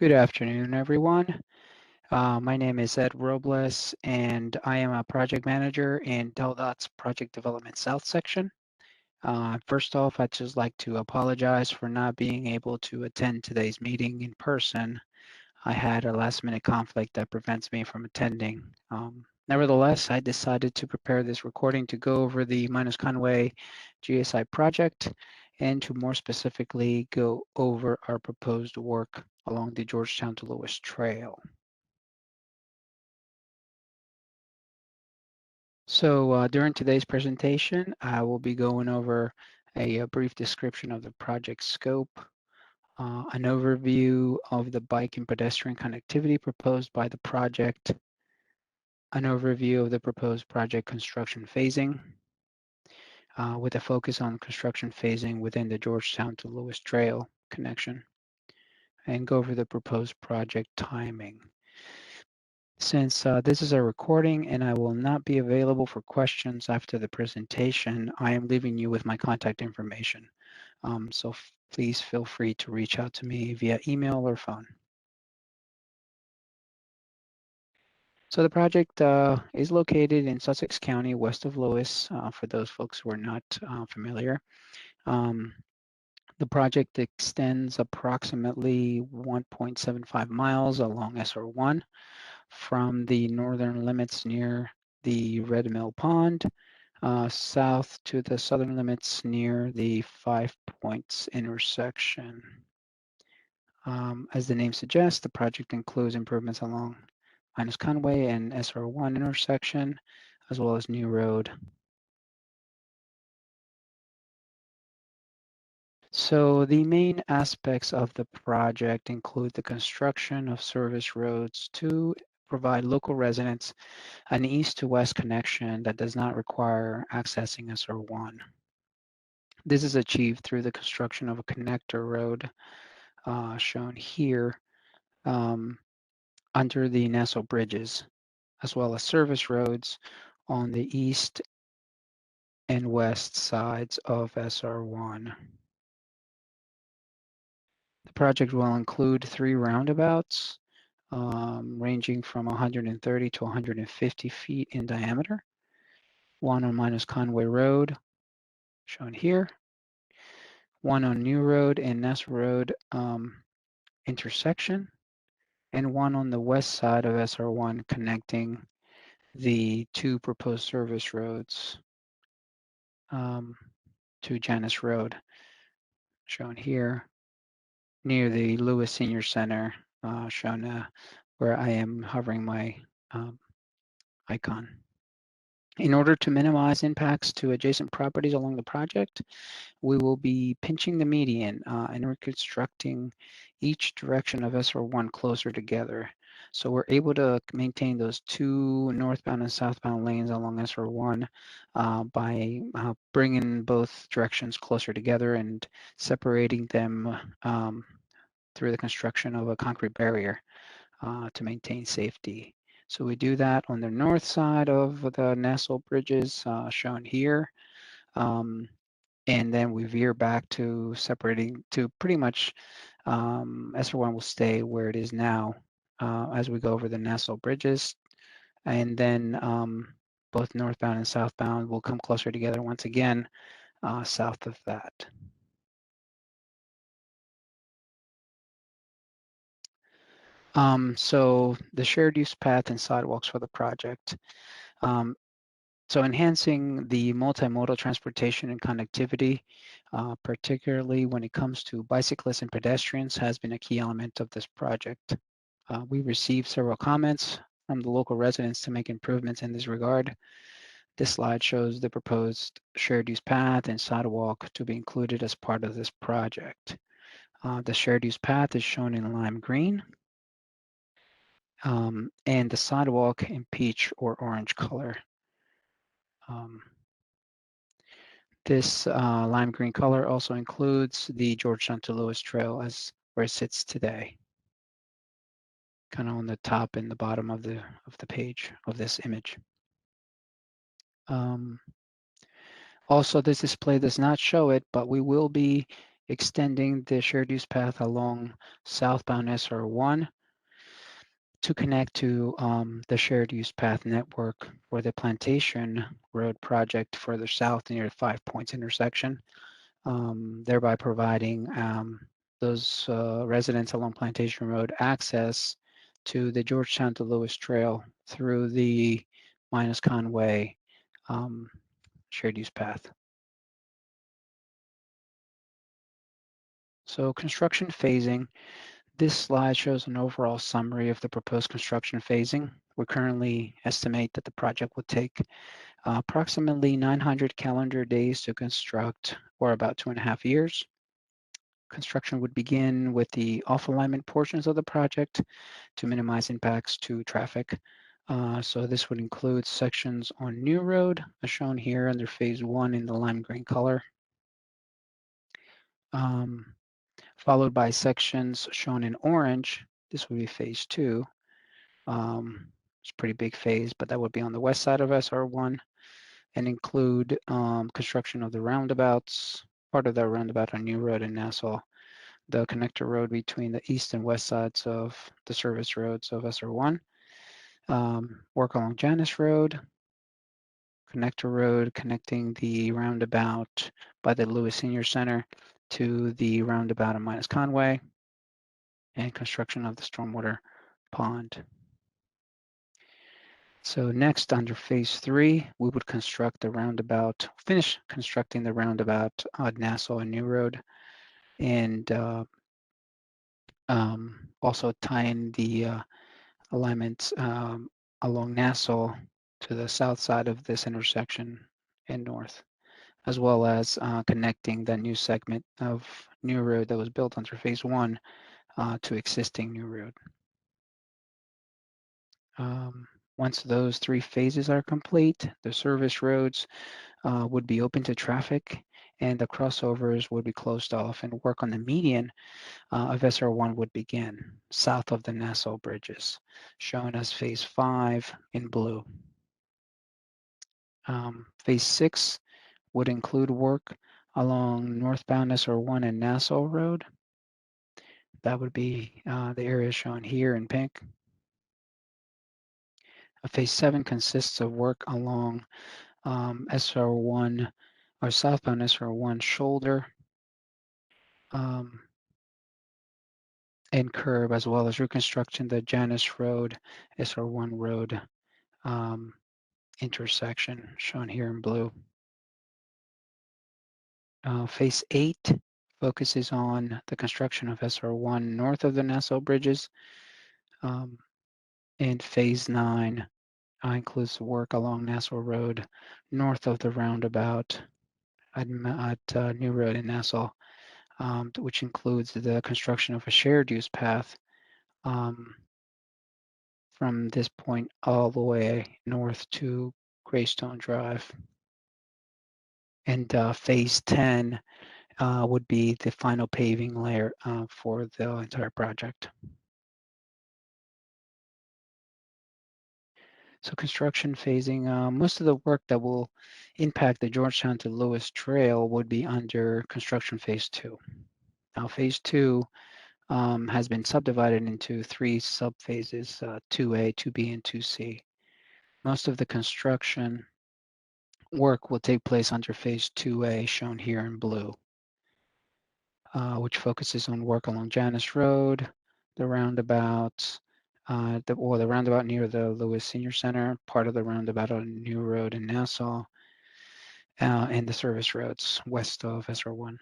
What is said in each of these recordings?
Good afternoon, everyone. My name is Ed Robles, and I am a project manager in DelDOT's Project Development South section. First off, I'd just like to apologize for not being able to attend today's meeting in person. I had a last-minute conflict that prevents me from attending. Nevertheless, I decided to prepare this recording to go over the Minos Conaway GSI project and to more specifically go over our proposed work along the Georgetown-Lewes Trail. So during today's presentation, I will be going over a brief description of the project scope, an overview of the bike and pedestrian connectivity proposed by the project, an overview of the proposed project construction phasing, with a focus on construction phasing within the Georgetown to Lewes Trail connection, and go over the proposed project timing. Since this is a recording and I will not be available for questions after the presentation, I am leaving you with my contact information. So please feel free to reach out to me via email or phone. So the project is located in Sussex County, west of Lewes, for those folks who are not familiar. The project extends approximately 1.75 miles along SR1 from the northern limits near the Red Mill Pond, south to the southern limits near the 5 Points intersection. As the name suggests, the project includes improvements along Minos Conaway and SR1 intersection, as well as New Road. So the main aspects of the project include the construction of service roads to provide local residents an east to west connection that does not require accessing SR1. This is achieved through the construction of a connector road shown here under the Nassau bridges, as well as service roads on the east and west sides of SR1. The project will include 3 roundabouts ranging from 130 to 150 feet in diameter, one on Minos Conaway Road, shown here, one on New Road and Nassau Road intersection, and one on the west side of SR1 connecting the 2 proposed service roads to Janus Road, shown here, near the Lewes Senior Center, shown where I am hovering my icon. In order to minimize impacts to adjacent properties along the project, we will be pinching the median and reconstructing each direction of SR1 closer together. So we're able to maintain those 2 northbound and southbound lanes along SR1 by bringing both directions closer together and separating them through the construction of a concrete barrier to maintain safety. So we do that on the north side of the Nassau bridges shown here. And then we veer back to separating to pretty much SR1 will stay where it is now as we go over the Nassau bridges. And then both northbound and southbound will come closer together once again south of that. So the shared use path and sidewalks for the project. So enhancing the multimodal transportation and connectivity, particularly when it comes to bicyclists and pedestrians, has been a key element of this project. We received several comments from the local residents to make improvements in this regard. This slide shows the proposed shared use path and sidewalk to be included as part of this project. The shared use path is shown in lime green, and the sidewalk in peach or orange color. This lime green color also includes the Georgetown-Lewes Trail as where it sits today, kind of on the top and the bottom of the page of this image. Also, this display does not show it, but we will be extending the shared use path along southbound SR1 to connect to the shared use path network for the Plantation Road project further south near the 5 Points intersection, thereby providing those residents along Plantation Road access to the Georgetown-Lewes Trail through the Minos Conaway shared use path. So construction phasing. This slide shows an overall summary of the proposed construction phasing. We currently estimate that the project will take approximately 900 calendar days to construct, or about 2.5 years. Construction would begin with the off-alignment portions of the project to minimize impacts to traffic. So this would include sections on New Road, as shown here under phase 1 in the lime green color, followed by sections shown in orange. This would be phase 2. It's a pretty big phase, but that would be on the west side of SR1 and include construction of the roundabouts, part of the roundabout on New Road in Nassau, the connector road between the east and west sides of the service roads of SR1, work along Janus Road, connector road connecting the roundabout by the Lewes Senior Center to the roundabout in Minos Conway, and construction of the stormwater pond. So next, under phase 3, we would construct the roundabout, finish constructing the roundabout on Nassau and New Road, and also tie in the alignments along Nassau to the south side of this intersection and north, as well as connecting that new segment of New Road that was built under phase 1 to existing New Road. Once those 3 phases are complete, the service roads would be open to traffic and the crossovers would be closed off, and work on the median of SR1 would begin south of the Nassau bridges, shown as phase 5 in blue. Phase 6 would include work along northbound SR1 and Nassau Road. That would be the area shown here in pink. Phase 7 consists of work along SR1 or southbound SR1 shoulder and curb, as well as reconstructing the Janus Road, SR1 Road intersection, shown here in blue. Phase 8 focuses on the construction of SR1 north of the Nassau bridges, and phase 9 includes work along Nassau Road north of the roundabout at New Road in Nassau, which includes the construction of a shared use path from this point all the way north to Greystone Drive. And phase 10 would be the final paving layer for the entire project. So construction phasing, most of the work that will impact the Georgetown-Lewes Trail would be under construction phase 2. Now phase 2 has been subdivided into 3 subphases, 2A, 2B, and 2C. Most of the construction work will take place under phase 2A, shown here in blue, which focuses on work along Janus Road, the roundabouts, the roundabout near the Lewes Senior Center, part of the roundabout on New Road in Nassau, and the service roads west of SR1,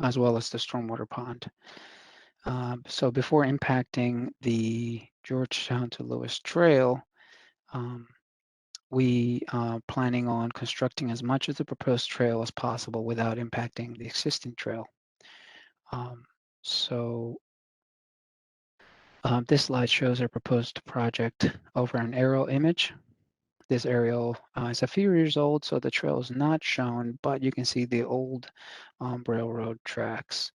as well as the stormwater pond. So before impacting the Georgetown-Lewes Trail, we are planning on constructing as much of the proposed trail as possible without impacting the existing trail. This slide shows our proposed project over an aerial image. This aerial is a few years old, so the trail is not shown, but you can see the old railroad tracks,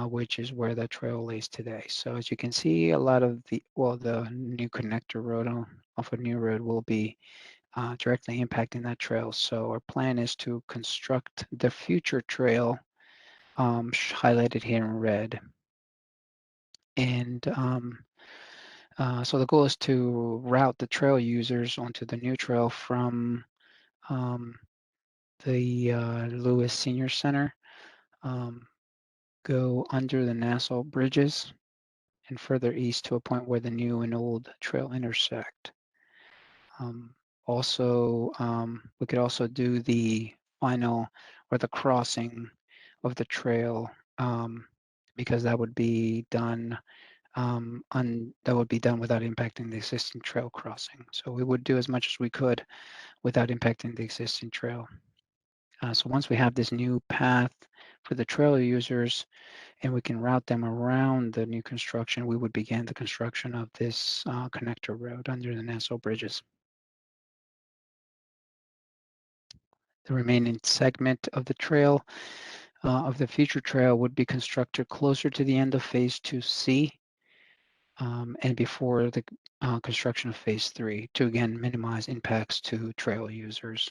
which is where the trail lays today. So as you can see, a lot of the new connector road off of New Road will be directly impacting that trail. So our plan is to construct the future trail highlighted here in red. And so the goal is to route the trail users onto the new trail from um, the Lewes Senior Center, go under the Nassau bridges and further east to a point where the new and old trail intersect. We could also do the final or the crossing of the trail because that would be done without impacting the existing trail crossing. So we would do as much as we could without impacting the existing trail. So once we have this new path for the trail users and we can route them around the new construction, we would begin the construction of this connector road under the Nassau bridges. The remaining segment of the trail, of the future trail, would be constructed closer to the end of Phase 2C and before the construction of Phase 3 to again minimize impacts to trail users.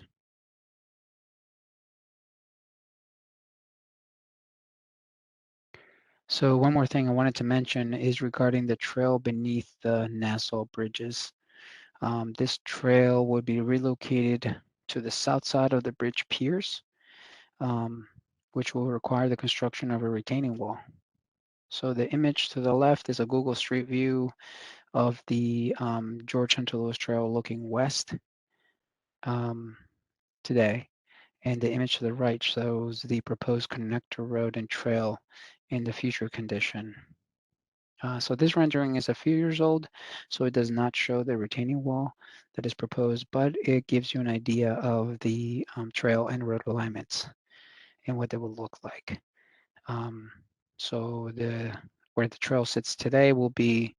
So one more thing I wanted to mention is regarding the trail beneath the Nassau bridges. This trail would be relocated to the south side of the bridge piers, which will require the construction of a retaining wall. So the image to the left is a Google Street View of the Georgetown-Lewes Trail looking west today. And the image to the right shows the proposed connector road and trail in the future condition. So this rendering is a few years old, so it does not show the retaining wall that is proposed, but it gives you an idea of the trail and road alignments and what they will look like. So where the trail sits today will be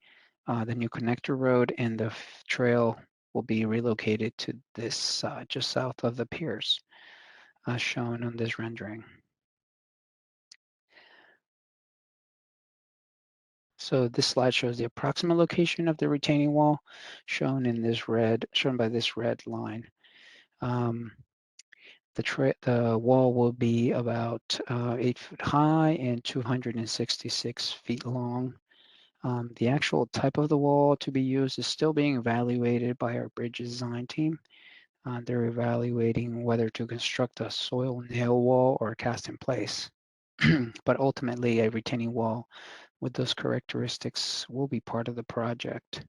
the new connector road, and the trail will be relocated to this just south of the piers, shown on this rendering. So this slide shows the approximate location of the retaining wall, shown by this red line. The wall will be about 8 foot high and 266 feet long. The actual type of the wall to be used is still being evaluated by our bridge design team. They're evaluating whether to construct a soil nail wall or a cast in place. But ultimately, a retaining wall with those characteristics will be part of the project.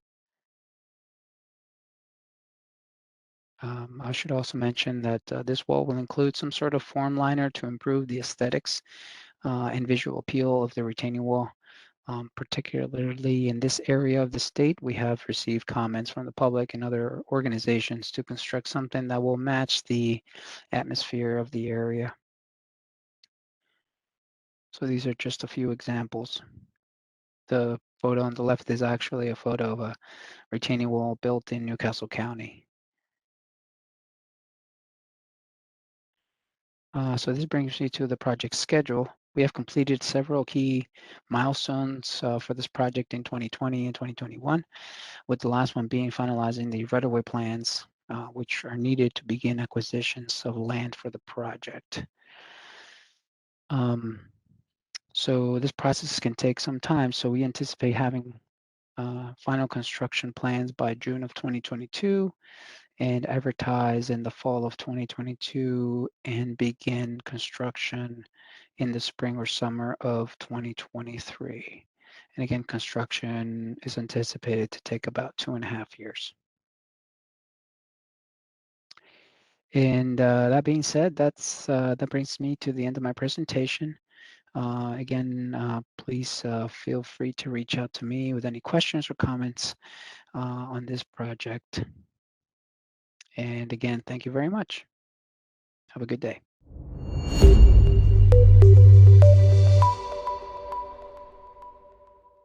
I should also mention that this wall will include some sort of form liner to improve the aesthetics and visual appeal of the retaining wall. Particularly in this area of the state, we have received comments from the public and other organizations to construct something that will match the atmosphere of the area. So these are just a few examples. The photo on the left is actually a photo of a retaining wall built in Newcastle County. So this brings me to the project schedule. We have completed several key milestones for this project in 2020 and 2021, with the last one being finalizing the right-of-way plans, which are needed to begin acquisitions of land for the project. So this process can take some time, so we anticipate having final construction plans by June of 2022 and advertise in the fall of 2022 and begin construction in the spring or summer of 2023. And again, construction is anticipated to take about 2.5 years. And that being said, that brings me to the end of my presentation. Again, please feel free to reach out to me with any questions or comments on this project. And again, thank you very much. Have a good day.